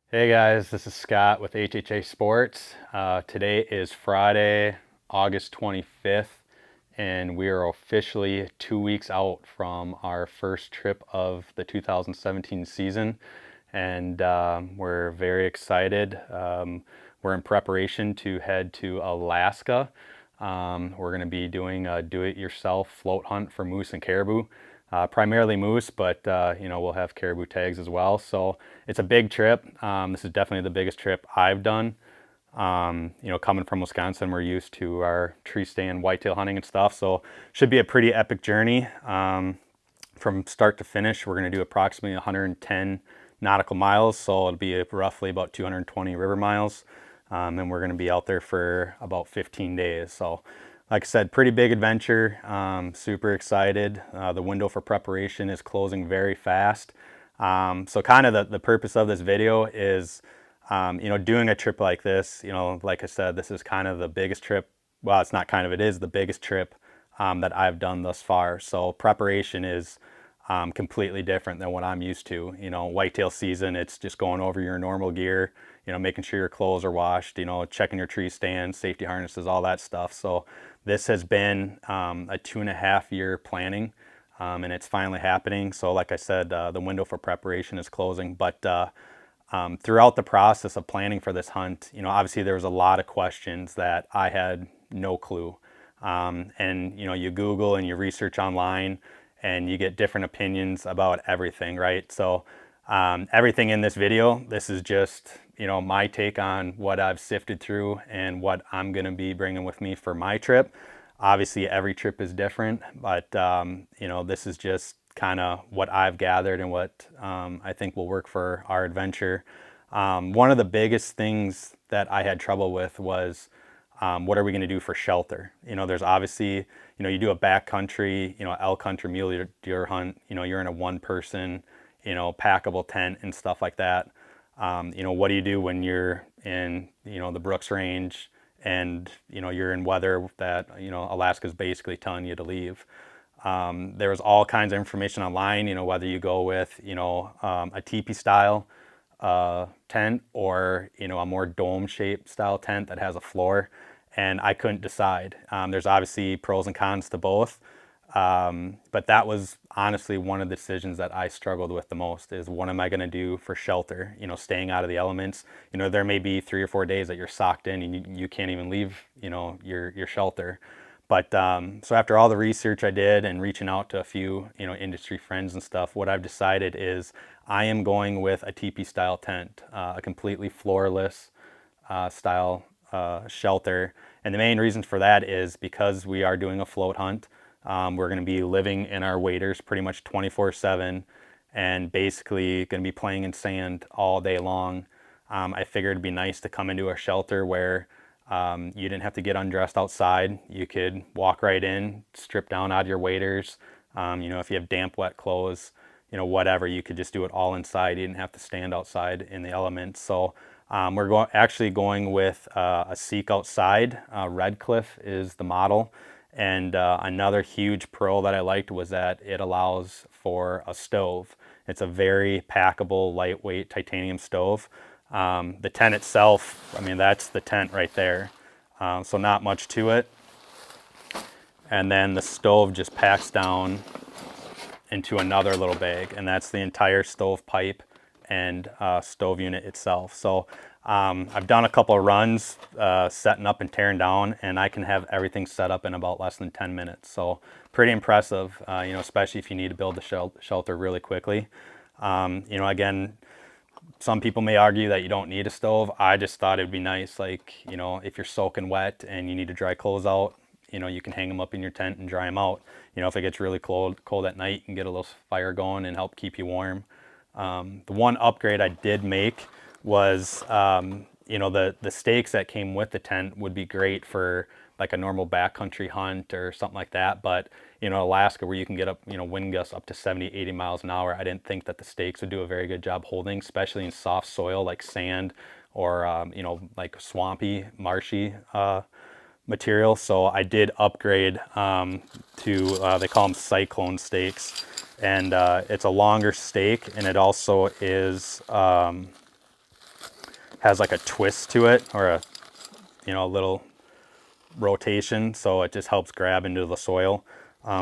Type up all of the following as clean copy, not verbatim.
Hey guys, this is Scott with HHA Sports. Today is Friday, August 25th, and we are officially 2 weeks out from our first trip of the 2017 season. And we're very excited. We're in preparation to head to Alaska. We're going to be doing a do-it-yourself float hunt for moose and caribou. Primarily moose, but we'll have caribou tags as well. So it's a big trip. This is definitely the biggest trip I've done. Coming from Wisconsin, we're used to our tree stand whitetail hunting and stuff. So should be a pretty epic journey. From start to finish, we're going to do approximately 110 nautical miles. So it'll be roughly about 220 river miles. And we're going to be out there for about 15 days. So like I said, pretty big adventure. Super excited. The window for preparation is closing very fast. So kind of the purpose of this video is, doing a trip like this. Like I said, this is kind of the biggest trip. Well, it's not kind of, it is the biggest trip that I've done thus far. So preparation is completely different than what I'm used to. Whitetail season, it's just going over your normal gear, making sure your clothes are washed, checking your tree stands, safety harnesses, all that stuff. So this has been a 2.5 year planning, and it's finally happening. So like I said, the window for preparation is closing, but throughout the process of planning for this hunt, obviously there was a lot of questions that I had no clue. And you Google and you research online and you get different opinions about everything, right? So everything in this video, this is just, my take on what I've sifted through and what I'm going to be bringing with me for my trip. Obviously, every trip is different, but, this is just kind of what I've gathered and what I think will work for our adventure. One of the biggest things that I had trouble with was what are we going to do for shelter? There's obviously, you do a backcountry, elk hunt or mule deer hunt, you're in a one person, packable tent and stuff like that. What do you do when you're in, the Brooks Range and, you're in weather that, Alaska's basically telling you to leave? There was all kinds of information online, whether you go with, a teepee style tent or, a more dome shaped style tent that has a floor. And I couldn't decide. There's obviously pros and cons to both. But that was honestly one of the decisions that I struggled with the most is what am I going to do for shelter, staying out of the elements. There may be 3 or 4 days that you're socked in and you can't even leave, your shelter. But so after all the research I did and reaching out to a few, industry friends and stuff, what I've decided is I am going with a teepee style tent, a completely floorless style shelter. And the main reason for that is because we are doing a float hunt. We're going to be living in our waders pretty much 24/7 and basically going to be playing in sand all day long. I figured it'd be nice to come into a shelter where you didn't have to get undressed outside. You could walk right in, strip down out of your waders. If you have damp, wet clothes, whatever, you could just do it all inside. You didn't have to stand outside in the elements. So we're actually going with a Seek Outside. Red Cliff is the model. And another huge pro that I liked was that it allows for a stove. It's a very packable, lightweight titanium stove. The tent itself, I mean, that's the tent right there. So not much to it. And then the stove just packs down into another little bag, and that's the entire stove pipe and stove unit itself. So I've done a couple of runs setting up and tearing down, and I can have everything set up in about less than 10 minutes. So pretty impressive, especially if you need to build the shelter really quickly. Again, some people may argue that you don't need a stove. I just thought it'd be nice, like, if you're soaking wet and you need to dry clothes out, you can hang them up in your tent and dry them out. If it gets really cold at night, you can get a little fire going and help keep you warm. The one upgrade I did make was, the stakes that came with the tent would be great for like a normal backcountry hunt or something like that. But, Alaska, where you can get up, wind gusts up to 70, 80 miles an hour, I didn't think that the stakes would do a very good job holding, especially in soft soil like sand or, like swampy, marshy material. So I did upgrade to, they call them cyclone stakes. And it's a longer stake, and it also is has like a twist to it, or a, a little rotation, so it just helps grab into the soil.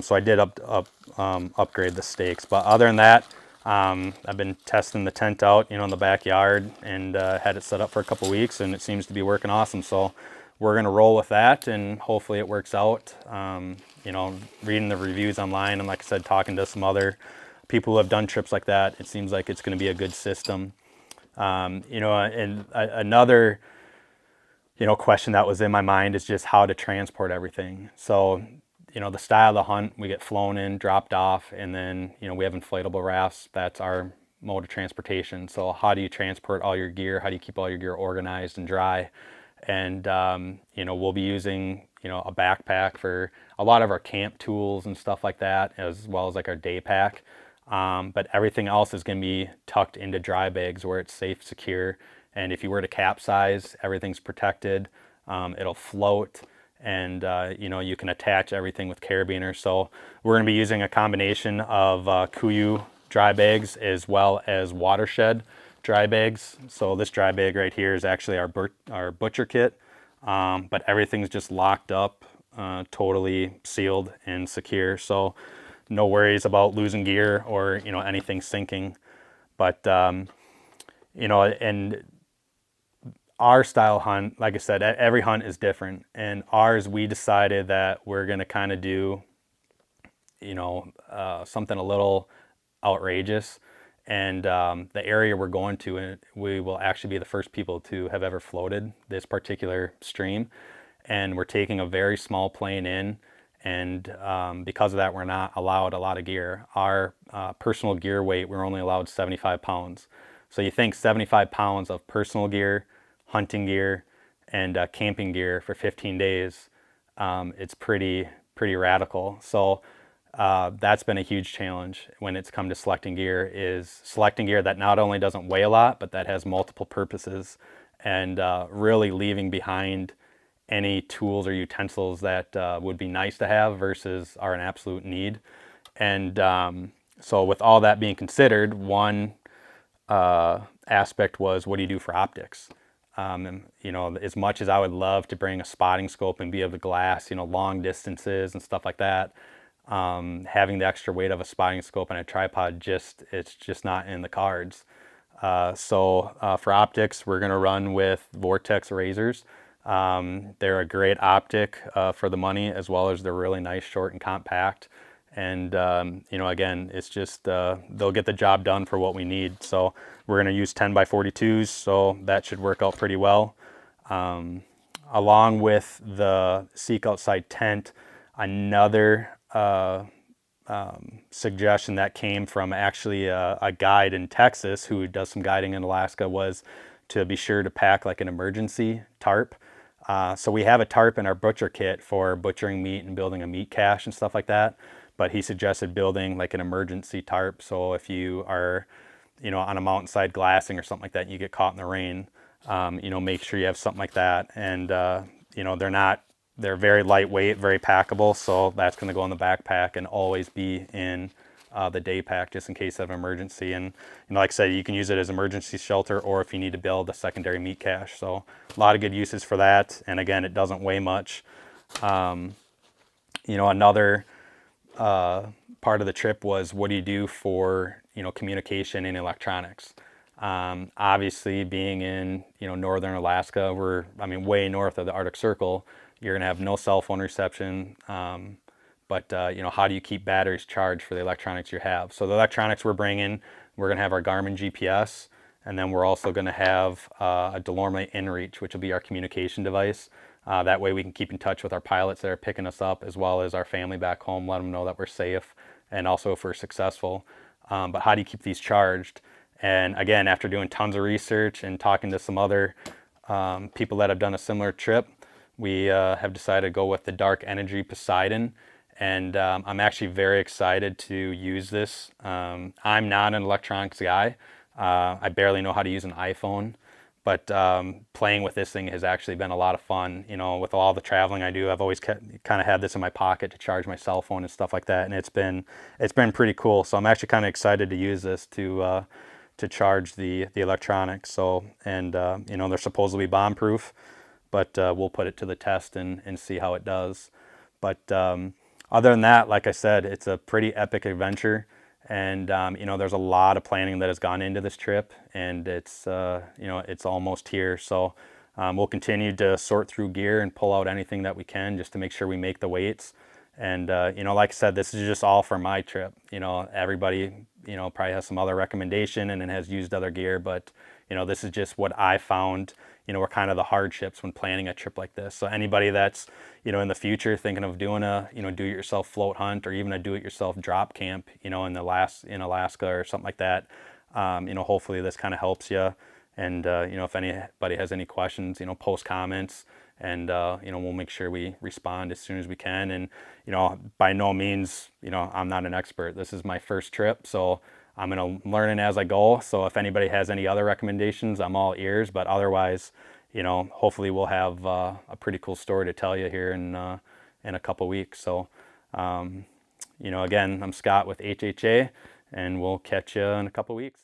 So I did upgrade the stakes, but other than that, I've been testing the tent out, in the backyard, and had it set up for a couple weeks, and it seems to be working awesome. So we're gonna roll with that, and hopefully it works out. Reading the reviews online, and like I said, talking to some other people who have done trips like that, it seems like it's going to be a good system. And another question that was in my mind is just how to transport everything. So, the style of the hunt, we get flown in, dropped off, and then, we have inflatable rafts. That's our mode of transportation. So how do you transport all your gear? How do you keep all your gear organized and dry? And, we'll be using, a backpack for a lot of our camp tools and stuff like that, as well as like our day pack. But everything else is going to be tucked into dry bags where it's safe, secure. And if you were to capsize, everything's protected. It'll float, and you can attach everything with carabiners. So we're going to be using a combination of Kuiu dry bags as well as Watershed dry bags. So this dry bag right here is actually our butcher kit, but everything's just locked up, totally sealed and secure. So no worries about losing gear or anything sinking. But and our style hunt, like I said, every hunt is different. And ours, we decided that we're going to kind of do, something a little outrageous. And the area we're going to, we will actually be the first people to have ever floated this particular stream. And we're taking a very small plane in. And because of that, we're not allowed a lot of gear. Our personal gear weight, we're only allowed 75 pounds. So you think 75 pounds of personal gear, hunting gear, and camping gear for 15 days, it's pretty radical. So that's been a huge challenge when it's come to selecting gear, is selecting gear that not only doesn't weigh a lot, but that has multiple purposes, and really leaving behind any tools or utensils that would be nice to have versus are an absolute need. And so with all that being considered, one aspect was, what do you do for optics? As much as I would love to bring a spotting scope and be able to glass, long distances and stuff like that, having the extra weight of a spotting scope and a tripod, it's just not in the cards. So for optics, we're going to run with Vortex razors. They're a great optic for the money, as well as they're really nice, short, and compact. And again, it's just they'll get the job done for what we need. So we're going to use 10x42s, so that should work out pretty well. Along with the Seek Outside tent, another suggestion that came from actually a guide in Texas who does some guiding in Alaska was to be sure to pack like an emergency tarp. So we have a tarp in our butcher kit for butchering meat and building a meat cache and stuff like that. But he suggested building like an emergency tarp. So if you are, on a mountainside glassing or something like that, and you get caught in the rain, make sure you have something like that. And, they're very lightweight, very packable. So that's going to go in the backpack and always be in the day pack, just in case of an emergency. And like I said, you can use it as emergency shelter, or if you need to build a secondary meat cache. So a lot of good uses for that. And again, it doesn't weigh much. Another part of the trip was, what do you do for communication and electronics? Obviously, being in northern Alaska, we're way north of the Arctic Circle, you're gonna have no cell phone reception. But how do you keep batteries charged for the electronics you have? So the electronics we're bringing, we're gonna have our Garmin GPS, and then we're also gonna have a Delorme InReach, which will be our communication device. That way we can keep in touch with our pilots that are picking us up, as well as our family back home, let them know that we're safe, and also if we're successful. But how do you keep these charged? And again, after doing tons of research and talking to some other people that have done a similar trip, we have decided to go with the Dark Energy Poseidon. And I'm actually very excited to use this. I'm not an electronics guy. I barely know how to use an iPhone. But playing with this thing has actually been a lot of fun. With all the traveling I do, I've always kind of had this in my pocket to charge my cell phone and stuff like that, and it's been pretty cool. So I'm actually kind of excited to use this to to charge the electronics. So, and you know, they're supposedly bomb proof, but we'll put it to the test and see how it does. But other than that, like I said, it's a pretty epic adventure. And you know, there's a lot of planning that has gone into this trip, and it's you know, it's almost here. So we'll continue to sort through gear and pull out anything that we can just to make sure we make the weights. And you know, like I said, this is just all for my trip. You know, everybody, you know, probably has some other recommendation and has used other gear, but you know, this is just what I found, you know, were kind of the hardships when planning a trip like this. So anybody that's, you know, in the future thinking of doing a, you know, do-it-yourself float hunt or even a do-it-yourself drop camp, you know, in Alaska or something like that, you know, hopefully this kind of helps you. And you know, if anybody has any questions, you know, post comments, and you know, we'll make sure we respond as soon as we can. And you know, by no means, you know, I'm not an expert. This is my first trip, so I'm gonna learn it as I go. So if anybody has any other recommendations, I'm all ears. But otherwise, you know, hopefully we'll have a pretty cool story to tell you here in a couple weeks. So you know, again, I'm Scott with HHA, and we'll catch you in a couple weeks.